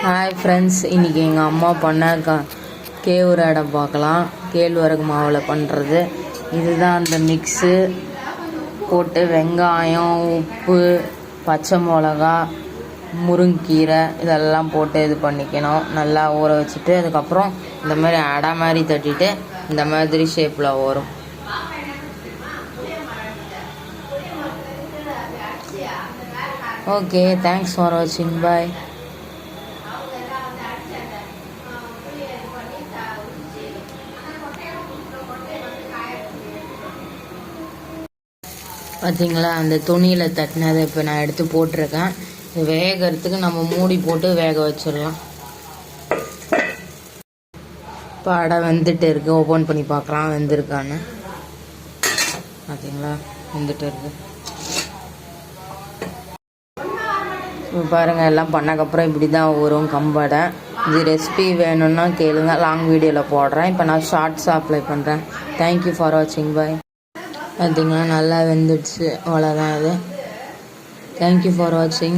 Hi friends, இன்றைக்கி எங்கள் அம்மா பண்ண கேவுரடை பார்க்கலாம். கேழ்வரகு மாவில் பண்ணுறது. இதுதான் அந்த மிக்ஸு போட்டு வெங்காயம், உப்பு, பச்சை மிளகா, முருங்கீரை இதெல்லாம் போட்டு இது பண்ணிக்கணும். நல்லா ஊற வச்சுட்டு அதுக்கப்புறம் இந்த மாதிரி அடை மாதிரி தட்டிட்டு இந்த மாதிரி ஷேப்பில் வரும். ஓகே, தேங்க்ஸ் ஃபார் வாட்சிங். பாய். பார்த்தீங்களா, அந்த துணியில் தட்டினதை இப்போ நான் எடுத்து போட்டிருக்கேன். வேகிறதுக்கு நம்ம மூடி போட்டு வேக வச்சிடலாம். இப்போ அடை வெந்துட்டு இருக்குது. ஓப்பன் பண்ணி பார்க்கலாம் வெந்திருக்கான்னு. பார்த்தீங்களா, வெந்துட்டு இருக்குது. இப்போ பாருங்கள், எல்லாம் பண்ணக்கப்புறம் இப்படி தான் வரும் கம்படை. இது ரெசிபி வேணும்னா கேளுங்க, லாங் வீடியோவில் போடுறேன். இப்போ நான் ஷார்ட்ஸாக அப்ளை பண்ணுறேன். தேங்க்யூ ஃபார் வாட்சிங். பாய். பார்த்தீங்கன்னா நல்லா வெந்துடுச்சு. அவ்வளோதான் இது. தேங்க்யூ ஃபார் வாட்சிங்.